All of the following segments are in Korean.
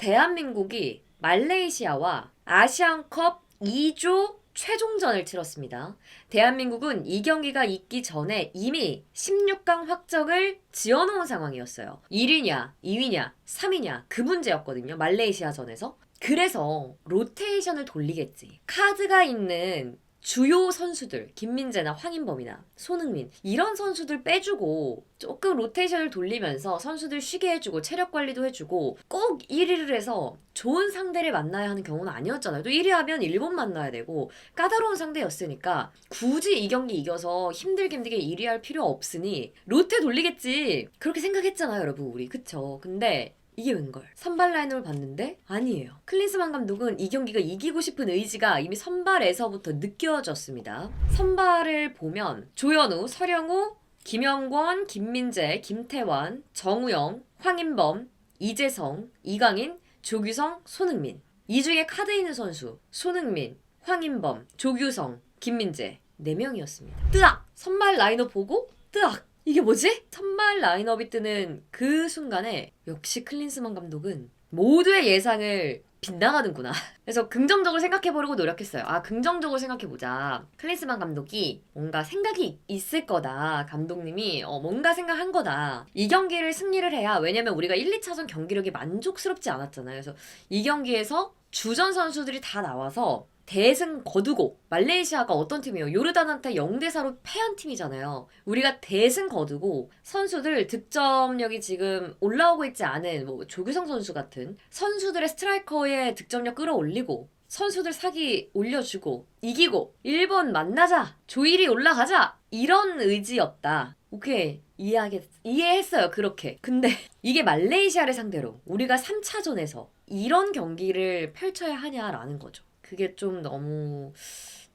대한민국이 말레이시아와 아시안컵 2조 최종전을 치렀습니다. 대한민국은 이 경기가 있기 전에 이미 16강 확정을 지어놓은 상황이었어요. 1위냐, 2위냐, 3위냐 그 문제였거든요. 말레이시아전에서. 그래서 로테이션을 돌리겠지. 카드가 있는 주요 선수들, 김민재나 황인범이나 손흥민 이런 선수들 빼주고 조금 로테이션을 돌리면서 선수들 쉬게 해주고 체력 관리도 해주고 꼭 1위를 해서 좋은 상대를 만나야 하는 경우는 아니었잖아요. 또 1위 하면 일본 만나야 되고 까다로운 상대였으니까 굳이 이 경기 이겨서 힘들게 1위 할 필요 없으니 로테 돌리겠지 그렇게 생각했잖아요, 여러분. 우리 그쵸? 근데 이게 웬걸? 선발 라인업을 봤는데 아니에요. 클린스만 감독은 이 경기가 이기고 싶은 의지가 이미 선발에서부터 느껴졌습니다. 선발을 보면 조현우, 서령우, 김영권, 김민재, 김태환, 정우영, 황인범, 이재성, 이강인, 조규성, 손흥민. 이 중에 카드 있는 선수 손흥민, 황인범, 조규성, 김민재 4명이었습니다. 뜨악! 선발 라인업 보고 뜨악! 이게 뭐지? 선발 라인업이 뜨는 그 순간에 역시 클린스만 감독은 모두의 예상을 빗나가는구나. 그래서 긍정적으로 생각해보려고 노력했어요. 긍정적으로 생각해보자. 클린스만 감독이 뭔가 생각이 있을 거다. 감독님이 뭔가 생각한 거다. 이 경기를 승리를 해야, 왜냐면 우리가 1, 2차전 경기력이 만족스럽지 않았잖아요. 그래서 이 경기에서 주전 선수들이 다 나와서 대승 거두고, 말레이시아가 어떤 팀이에요? 요르단한테 0대4로 패한 팀이잖아요. 우리가 대승 거두고 선수들 득점력이 지금 올라오고 있지 않은 조규성 선수 같은 선수들의 스트라이커의 득점력 끌어올리고 선수들 사기 올려주고 이기고 일본 만나자, 조1위 올라가자, 이런 의지였다. 오케이, 이해했어요. 그렇게. 근데 이게 말레이시아를 상대로 우리가 3차전에서 이런 경기를 펼쳐야 하냐라는 거죠. 그게 좀 너무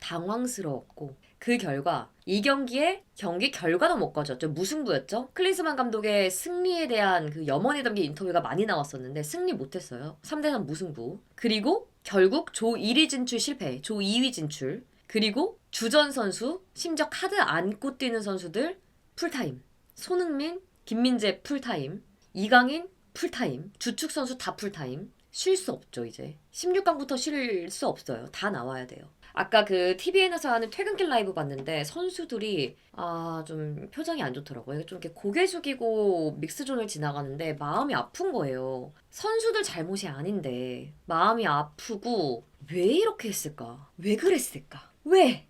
당황스러웠고, 그 결과 이 경기에 경기 결과도 못 가졌죠. 무승부였죠. 클린스만 감독의 승리에 대한 그 염원이 담긴 인터뷰가 많이 나왔었는데 승리 못했어요. 3대3 무승부. 그리고 결국 조 1위 진출 실패, 조 2위 진출. 그리고 주전 선수, 심지어 카드 안고 뛰는 선수들 풀타임. 손흥민, 김민재 풀타임, 이강인 풀타임, 주축 선수 다 풀타임. 쉴 수 없죠. 이제 16강부터 쉴 수 없어요. 다 나와야 돼요. 아까 그 TVN에서 하는 퇴근길 라이브 봤는데 선수들이 좀 표정이 안 좋더라고요. 좀 이렇게 고개 숙이고 믹스존을 지나가는데 마음이 아픈 거예요. 선수들 잘못이 아닌데 마음이 아프고 왜 이렇게 했을까? 왜 그랬을까? 왜?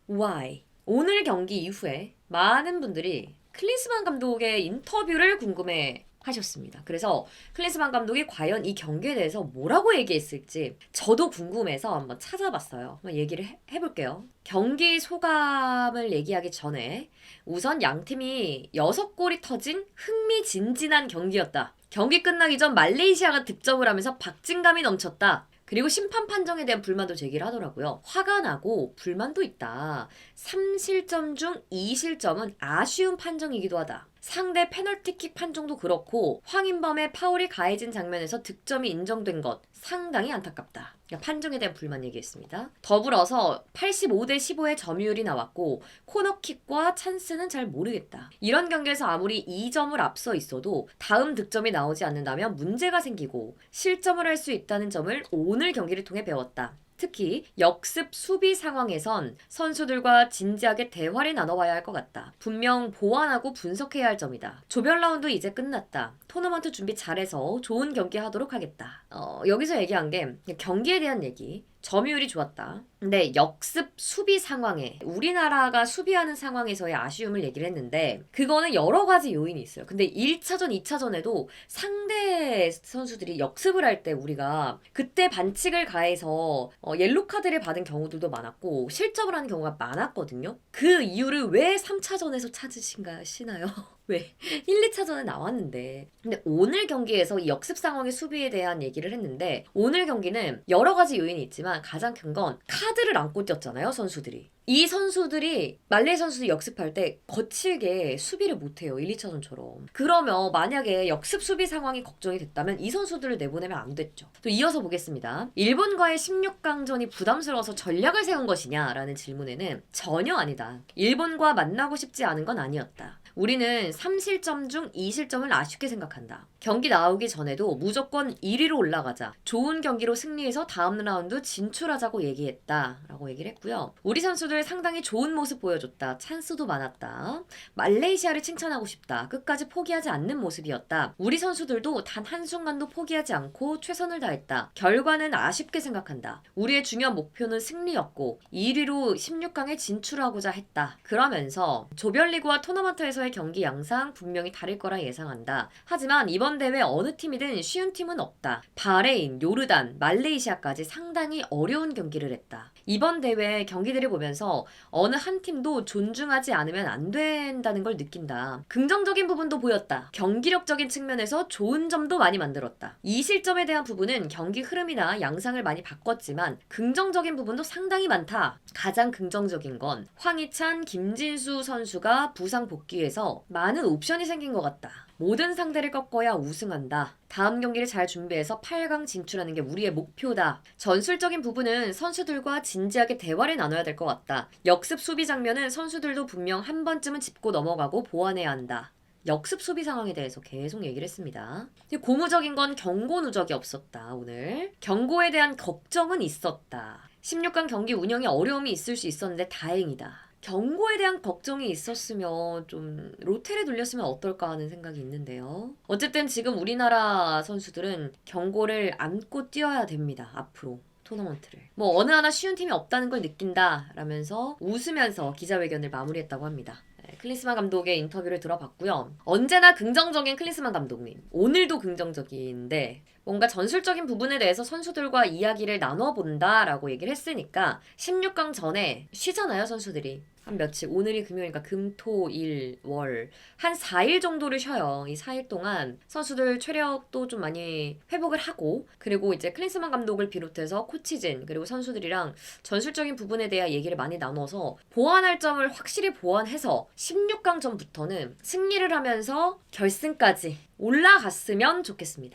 Why? 오늘 경기 이후에 많은 분들이 클린스만 감독의 인터뷰를 궁금해 하셨습니다. 그래서 클린스만 감독이 과연 이 경기에 대해서 뭐라고 얘기했을지 저도 궁금해서 한번 찾아봤어요. 한번 얘기를 해볼게요. 경기 소감을 얘기하기 전에 우선 양팀이 6골이 터진 흥미진진한 경기였다. 경기 끝나기 전 말레이시아가 득점을 하면서 박진감이 넘쳤다. 그리고 심판 판정에 대한 불만도 제기를 하더라고요. 화가 나고 불만도 있다. 3실점 중 2실점은 아쉬운 판정이기도 하다. 상대 페널티킥 판정도 그렇고 황인범의 파울이 가해진 장면에서 득점이 인정된 것 상당히 안타깝다. 판정에 대한 불만 얘기했습니다. 더불어서 85대 15의 점유율이 나왔고 코너킥과 찬스는 잘 모르겠다. 이런 경기에서 아무리 2점을 앞서 있어도 다음 득점이 나오지 않는다면 문제가 생기고 실점을 할 수 있다는 점을 오늘 경기를 통해 배웠다. 특히 역습 수비 상황에선 선수들과 진지하게 대화를 나눠봐야 할 것 같다. 분명 보완하고 분석해야 할 점이다. 조별 라운드 이제 끝났다. 토너먼트 준비 잘해서 좋은 경기 하도록 하겠다. 여기서 얘기한 게 경기에 대한 얘기. 점유율이 좋았다. 근데 역습 수비 상황에 우리나라가 수비하는 상황에서의 아쉬움을 얘기를 했는데 그거는 여러 가지 요인이 있어요. 근데 1차전, 2차전에도 상대 선수들이 역습을 할 때 우리가 그때 반칙을 가해서 옐로 카드를 받은 경우들도 많았고 실점을 하는 경우가 많았거든요. 그 이유를 왜 3차전에서 찾으시나요? 왜? 1, 2차전에 나왔는데. 근데 오늘 경기에서 이 역습 상황의 수비에 대한 얘기를 했는데 오늘 경기는 여러 가지 요인이 있지만 가장 큰 건 카드를 안고 뛰었잖아요, 선수들이. 이 선수들이 말레이 선수들이 역습할 때 거칠게 수비를 못해요. 1, 2차전처럼. 그러면 만약에 역습 수비 상황이 걱정이 됐다면 이 선수들을 내보내면 안 됐죠. 또 이어서 보겠습니다. 일본과의 16강전이 부담스러워서 전략을 세운 것이냐라는 질문에는 전혀 아니다. 일본과 만나고 싶지 않은 건 아니었다. 우리는 3실점 중 2실점을 아쉽게 생각한다. 경기 나오기 전에도 무조건 1위로 올라가자. 좋은 경기로 승리해서 다음 라운드 진출하자고 얘기했다. 라고 얘기를 했고요. 우리 선수들 상당히 좋은 모습 보여줬다. 찬스도 많았다. 말레이시아를 칭찬하고 싶다. 끝까지 포기하지 않는 모습이었다. 우리 선수들도 단 한순간도 포기하지 않고 최선을 다했다. 결과는 아쉽게 생각한다. 우리의 중요한 목표는 승리였고 1위로 16강에 진출하고자 했다. 그러면서 조별리그와 토너먼트에서의 경기 양상 분명히 다를 거라 예상한다. 하지만 이번 대회 어느 팀이든 쉬운 팀은 없다. 바레인, 요르단, 말레이시아까지 상당히 어려운 경기를 했다. 이번 대회 경기들을 보면서 어느 한 팀도 존중하지 않으면 안 된다는 걸 느낀다. 긍정적인 부분도 보였다. 경기력적인 측면에서 좋은 점도 많이 만들었다. 이 실점에 대한 부분은 경기 흐름이나 양상을 많이 바꿨지만 긍정적인 부분도 상당히 많다. 가장 긍정적인 건 황희찬, 김진수 선수가 부상 복귀해서 많은 옵션이 생긴 것 같다. 모든 상대를 꺾어야 우승한다. 다음 경기를 잘 준비해서 8강 진출하는 게 우리의 목표다. 전술적인 부분은 선수들과 진지하게 대화를 나눠야 될 것 같다. 역습 수비 장면은 선수들도 분명 한 번쯤은 짚고 넘어가고 보완해야 한다. 역습 수비 상황에 대해서 계속 얘기를 했습니다. 고무적인 건 경고 누적이 없었다. 오늘 경고에 대한 걱정은 있었다. 16강 경기 운영에 어려움이 있을 수 있었는데 다행이다. 경고에 대한 걱정이 있었으면 좀 로테를 돌렸으면 어떨까 하는 생각이 있는데요. 어쨌든 지금 우리나라 선수들은 경고를 안고 뛰어야 됩니다. 앞으로. 토너먼트를. 뭐 어느 하나 쉬운 팀이 없다는 걸 느낀다 라면서 웃으면서 기자회견을 마무리했다고 합니다. 클린스만 감독의 인터뷰를 들어봤고요. 언제나 긍정적인 클린스만 감독님. 오늘도 긍정적인데 뭔가 전술적인 부분에 대해서 선수들과 이야기를 나눠본다라고 얘기를 했으니까 16강 전에 쉬잖아요, 선수들이. 한 며칠, 오늘이 금요일이니까 금, 토, 일, 월. 한 4일 정도를 쉬어요. 이 4일 동안 선수들 체력도 좀 많이 회복을 하고, 그리고 이제 클린스만 감독을 비롯해서 코치진, 그리고 선수들이랑 전술적인 부분에 대한 얘기를 많이 나눠서 보완할 점을 확실히 보완해서 16강 전부터는 승리를 하면서 결승까지 올라갔으면 좋겠습니다.